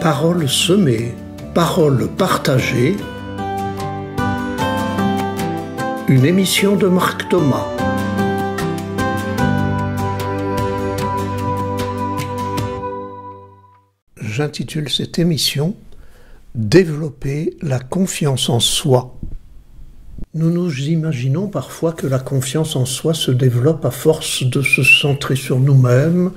Paroles semées, paroles partagées. Une émission de Marc Thomas. J'intitule cette émission « Développer la confiance en soi ». Nous nous imaginons parfois que la confiance en soi se développe à force de se centrer sur nous-mêmes,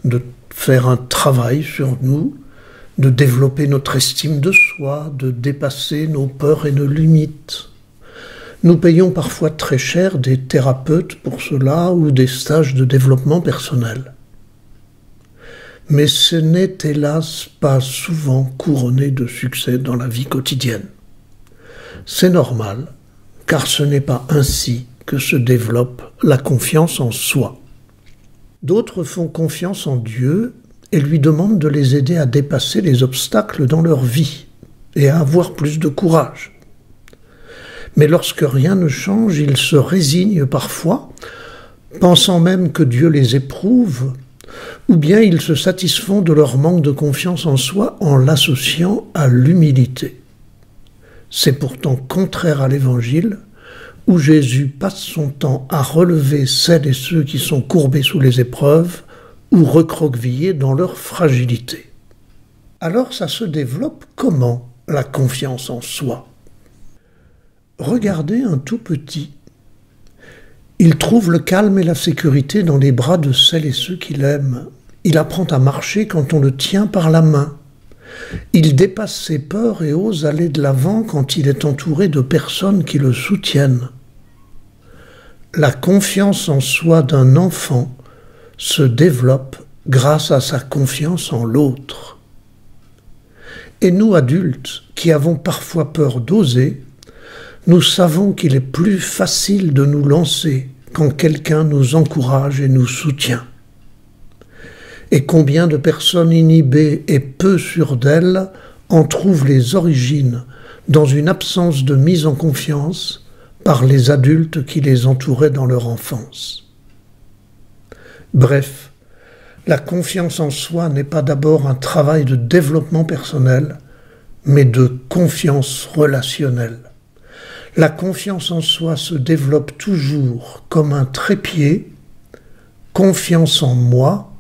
de faire un travail sur nous, de développer notre estime de soi, de dépasser nos peurs et nos limites. Nous payons parfois très cher des thérapeutes pour cela ou des stages de développement personnel. Mais ce n'est hélas pas souvent couronné de succès dans la vie quotidienne. C'est normal, car ce n'est pas ainsi que se développe la confiance en soi. D'autres font confiance en Dieu et lui demandent de les aider à dépasser les obstacles dans leur vie et à avoir plus de courage. Mais lorsque rien ne change, ils se résignent parfois, pensant même que Dieu les éprouve, ou bien ils se satisfont de leur manque de confiance en soi en l'associant à l'humilité. C'est pourtant contraire à l'Évangile, où Jésus passe son temps à relever celles et ceux qui sont courbés sous les épreuves ou recroquevillés dans leur fragilité. Alors ça se développe comment, la confiance en soi ? Regardez un tout petit. Il trouve le calme et la sécurité dans les bras de celles et ceux qu'il aime. Il apprend à marcher quand on le tient par la main. Il dépasse ses peurs et ose aller de l'avant quand il est entouré de personnes qui le soutiennent. La confiance en soi d'un enfant se développe grâce à sa confiance en l'autre. Et nous, adultes, qui avons parfois peur d'oser, nous savons qu'il est plus facile de nous lancer quand quelqu'un nous encourage et nous soutient. Et combien de personnes inhibées et peu sûres d'elles en trouvent les origines dans une absence de mise en confiance par les adultes qui les entouraient dans leur enfance. Bref, la confiance en soi n'est pas d'abord un travail de développement personnel, mais de confiance relationnelle. La confiance en soi se développe toujours comme un trépied, confiance en moi,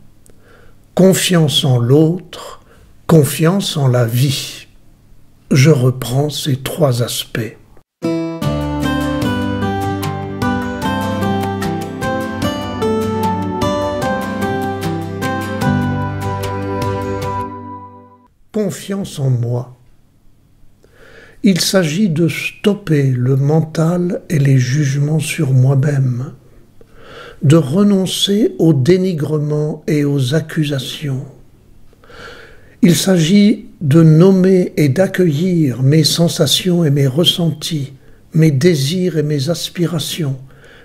confiance en l'autre, confiance en la vie. Je reprends ces trois aspects. Confiance en moi. Il s'agit de stopper le mental et les jugements sur moi-même, de renoncer au dénigrement et aux accusations. Il s'agit de nommer et d'accueillir mes sensations et mes ressentis, mes désirs et mes aspirations,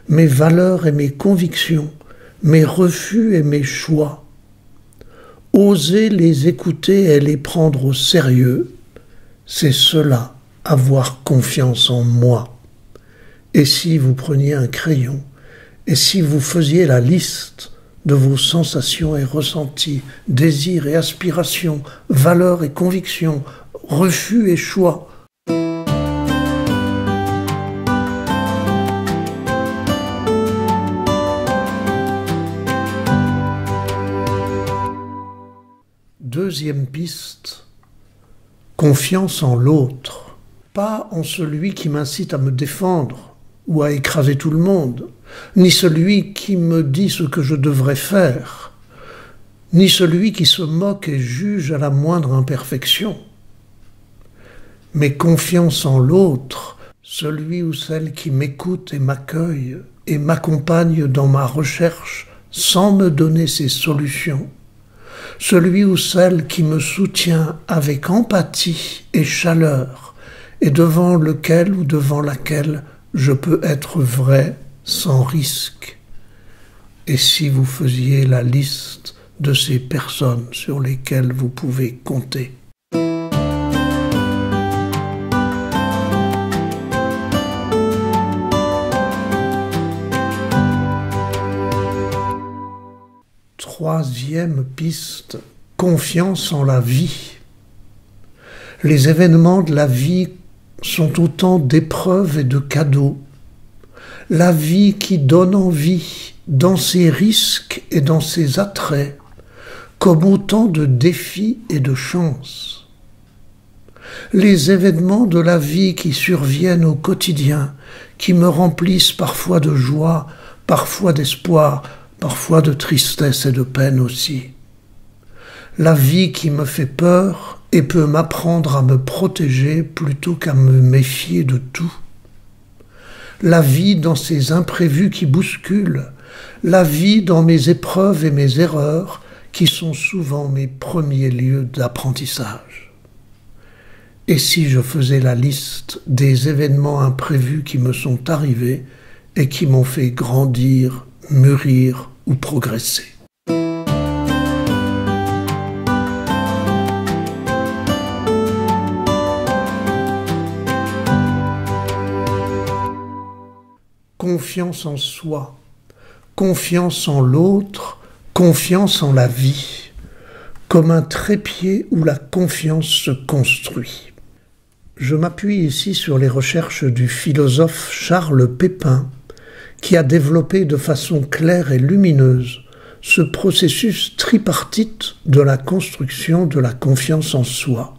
mes valeurs et mes convictions, mes refus et mes choix. Oser les écouter et les prendre au sérieux, c'est cela, avoir confiance en moi. Et si vous preniez un crayon, et si vous faisiez la liste de vos sensations et ressentis, désirs et aspirations, valeurs et convictions, refus et choix, deuxième piste, confiance en l'autre, pas en celui qui m'incite à me défendre ou à écraser tout le monde, ni celui qui me dit ce que je devrais faire, ni celui qui se moque et juge à la moindre imperfection, mais confiance en l'autre, celui ou celle qui m'écoute et m'accueille et m'accompagne dans ma recherche sans me donner ses solutions, celui ou celle qui me soutient avec empathie et chaleur, et devant lequel ou devant laquelle je peux être vrai sans risque. Et si vous faisiez la liste de ces personnes sur lesquelles vous pouvez compter? Troisième piste, confiance en la vie. Les événements de la vie sont autant d'épreuves et de cadeaux. La vie qui donne envie dans ses risques et dans ses attraits, comme autant de défis et de chances. Les événements de la vie qui surviennent au quotidien, qui me remplissent parfois de joie, parfois d'espoir, parfois de tristesse et de peine aussi. La vie qui me fait peur et peut m'apprendre à me protéger plutôt qu'à me méfier de tout. La vie dans ses imprévus qui bousculent, la vie dans mes épreuves et mes erreurs qui sont souvent mes premiers lieux d'apprentissage. Et si je faisais la liste des événements imprévus qui me sont arrivés et qui m'ont fait grandir, mûrir ou progresser? Confiance en soi, confiance en l'autre, confiance en la vie, comme un trépied où la confiance se construit. Je m'appuie ici sur les recherches du philosophe Charles Pépin, qui a développé de façon claire et lumineuse ce processus tripartite de la construction de la confiance en soi.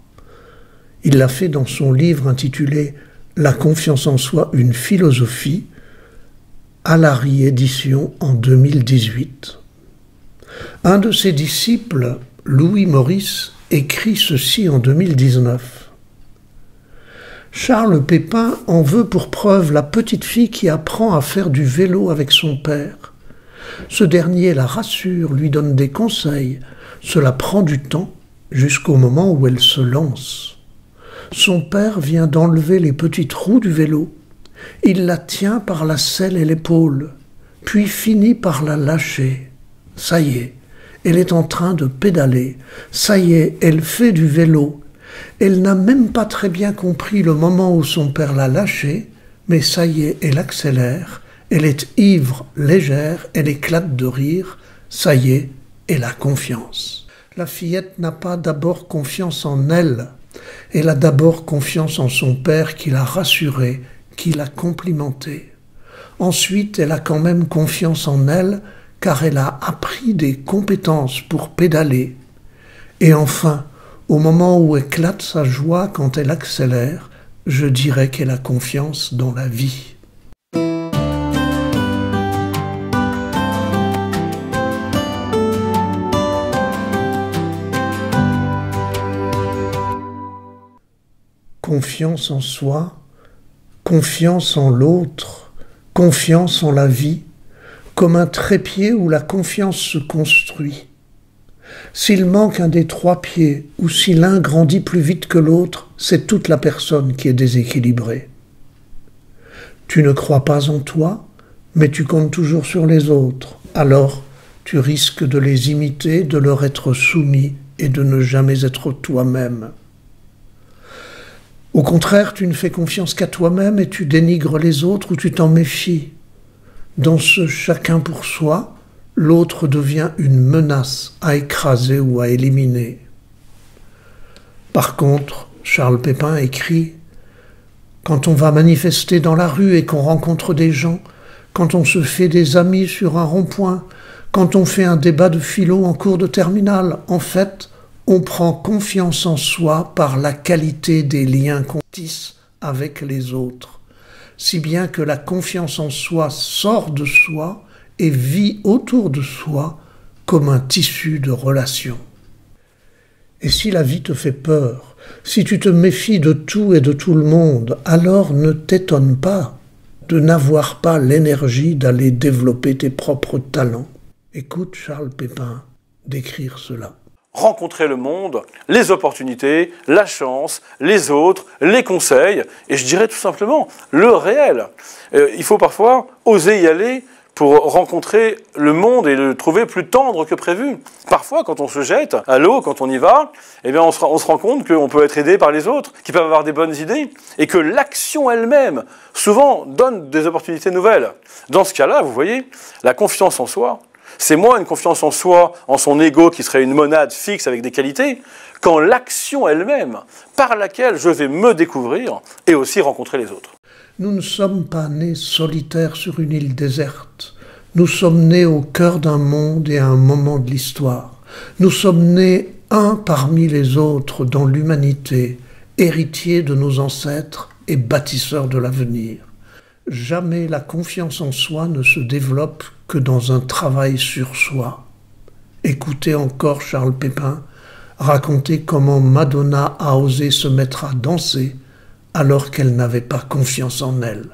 Il l'a fait dans son livre intitulé « La confiance en soi, une philosophie », à la réédition en 2018. Un de ses disciples, Louis Maurice, écrit ceci en 2019. Charles Pépin en veut pour preuve la petite fille qui apprend à faire du vélo avec son père. Ce dernier la rassure, lui donne des conseils. Cela prend du temps jusqu'au moment où elle se lance. Son père vient d'enlever les petites roues du vélo. Il la tient par la selle et l'épaule, puis finit par la lâcher. Ça y est, elle est en train de pédaler. Ça y est, elle fait du vélo. Elle n'a même pas très bien compris le moment où son père l'a lâchée, mais ça y est, elle accélère. Elle est ivre, légère, elle éclate de rire. Ça y est, elle a confiance. La fillette n'a pas d'abord confiance en elle. Elle a d'abord confiance en son père qui l'a rassurée, qui l'a complimentée. Ensuite, elle a quand même confiance en elle, car elle a appris des compétences pour pédaler. Et enfin, au moment où éclate sa joie quand elle accélère, je dirais qu'elle a confiance dans la vie. Confiance en soi, confiance en l'autre, confiance en la vie, comme un trépied où la confiance se construit. S'il manque un des trois pieds, ou si l'un grandit plus vite que l'autre, c'est toute la personne qui est déséquilibrée. Tu ne crois pas en toi, mais tu comptes toujours sur les autres. Alors, tu risques de les imiter, de leur être soumis et de ne jamais être toi-même. Au contraire, tu ne fais confiance qu'à toi-même et tu dénigres les autres ou tu t'en méfies. Dans ce chacun pour soi, l'autre devient une menace à écraser ou à éliminer. Par contre, Charles Pépin écrit « Quand on va manifester dans la rue et qu'on rencontre des gens, quand on se fait des amis sur un rond-point, quand on fait un débat de philo en cours de terminale, en fait, on prend confiance en soi par la qualité des liens qu'on tisse avec les autres, si bien que la confiance en soi sort de soi et vit autour de soi comme un tissu de relations. Et si la vie te fait peur, si tu te méfies de tout et de tout le monde, alors ne t'étonne pas de n'avoir pas l'énergie d'aller développer tes propres talents. Écoute Charles Pépin décrire cela. Rencontrer le monde, les opportunités, la chance, les autres, les conseils, et je dirais tout simplement le réel. Il faut parfois oser y aller pour rencontrer le monde et le trouver plus tendre que prévu. Parfois, quand on se jette à l'eau, quand on y va, eh bien on se rend compte qu'on peut être aidé par les autres, qu'ils peuvent avoir des bonnes idées, et que l'action elle-même, souvent, donne des opportunités nouvelles. Dans ce cas-là, vous voyez, la confiance en soi, c'est moins une confiance en soi, en son ego qui serait une monade fixe avec des qualités, qu'en l'action elle-même par laquelle je vais me découvrir et aussi rencontrer les autres. Nous ne sommes pas nés solitaires sur une île déserte. Nous sommes nés au cœur d'un monde et à un moment de l'histoire. Nous sommes nés un parmi les autres dans l'humanité, héritiers de nos ancêtres et bâtisseurs de l'avenir. Jamais la confiance en soi ne se développe que dans un travail sur soi. Écoutez encore Charles Pépin raconter comment Madonna a osé se mettre à danser alors qu'elle n'avait pas confiance en elle.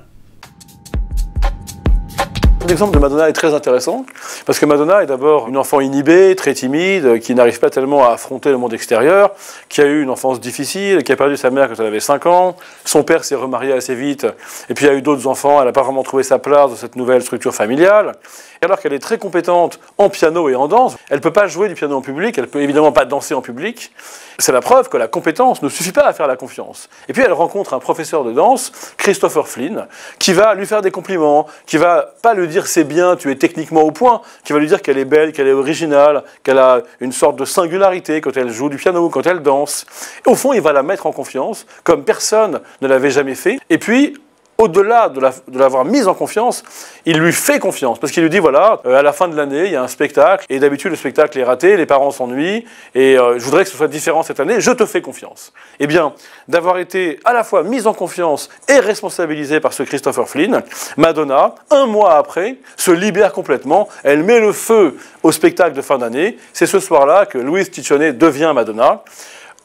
L'exemple de Madonna est très intéressant, parce que Madonna est d'abord une enfant inhibée, très timide, qui n'arrive pas tellement à affronter le monde extérieur, qui a eu une enfance difficile, qui a perdu sa mère quand elle avait 5 ans, son père s'est remarié assez vite, et puis il y a eu d'autres enfants, elle n'a pas vraiment trouvé sa place dans cette nouvelle structure familiale. Et alors qu'elle est très compétente en piano et en danse, elle ne peut pas jouer du piano en public, elle ne peut évidemment pas danser en public. C'est la preuve que la compétence ne suffit pas à faire la confiance. Et puis elle rencontre un professeur de danse, Christopher Flynn, qui va lui faire des compliments, qui va pas lui dire c'est bien, tu es techniquement au point, qui va lui dire qu'elle est belle, qu'elle est originale, qu'elle a une sorte de singularité quand elle joue du piano, quand elle danse. Et au fond, il va la mettre en confiance, comme personne ne l'avait jamais fait. Et puis, au-delà de l'avoir mise en confiance, il lui fait confiance. Parce qu'il lui dit, voilà, à la fin de l'année, il y a un spectacle, et d'habitude, le spectacle est raté, les parents s'ennuient, et je voudrais que ce soit différent cette année, je te fais confiance. Eh bien, d'avoir été à la fois mise en confiance et responsabilisée par ce Christopher Flynn, Madonna, 1 mois après, se libère complètement, elle met le feu au spectacle de fin d'année. C'est ce soir-là que Louise Ciccione devient Madonna.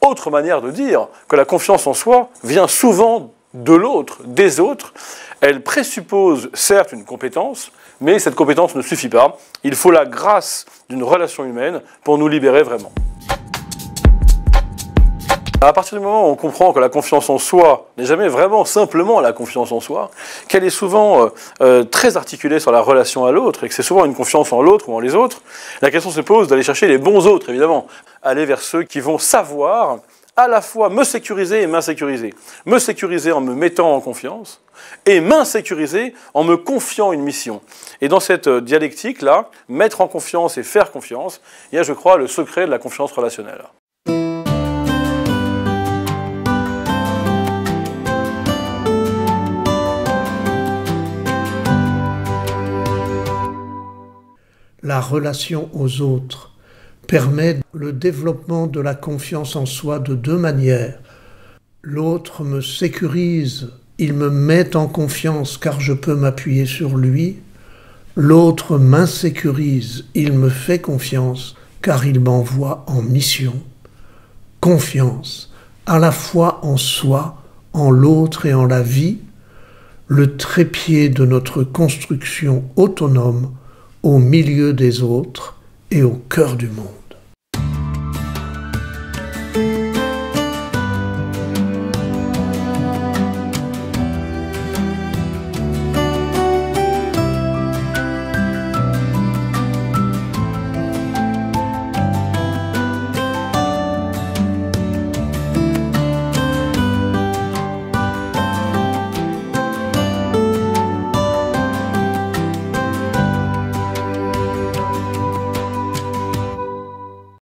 Autre manière de dire que la confiance en soi vient souvent de l'autre, des autres. Elle présuppose certes une compétence, mais cette compétence ne suffit pas. Il faut la grâce d'une relation humaine pour nous libérer vraiment. À partir du moment où on comprend que la confiance en soi n'est jamais vraiment simplement la confiance en soi, qu'elle est souvent très articulée sur la relation à l'autre, et que c'est souvent une confiance en l'autre ou en les autres, la question se pose d'aller chercher les bons autres, évidemment. Aller vers ceux qui vont savoir à la fois me sécuriser et m'insécuriser. Me sécuriser en me mettant en confiance et m'insécuriser en me confiant une mission. Et dans cette dialectique-là, mettre en confiance et faire confiance, il y a, je crois, le secret de la confiance relationnelle. La relation aux autres permet le développement de la confiance en soi de 2 manières. L'autre me sécurise, il me met en confiance car je peux m'appuyer sur lui. L'autre m'insécurise, il me fait confiance car il m'envoie en mission. Confiance, à la fois en soi, en l'autre et en la vie, le trépied de notre construction autonome au milieu des autres et au cœur du monde.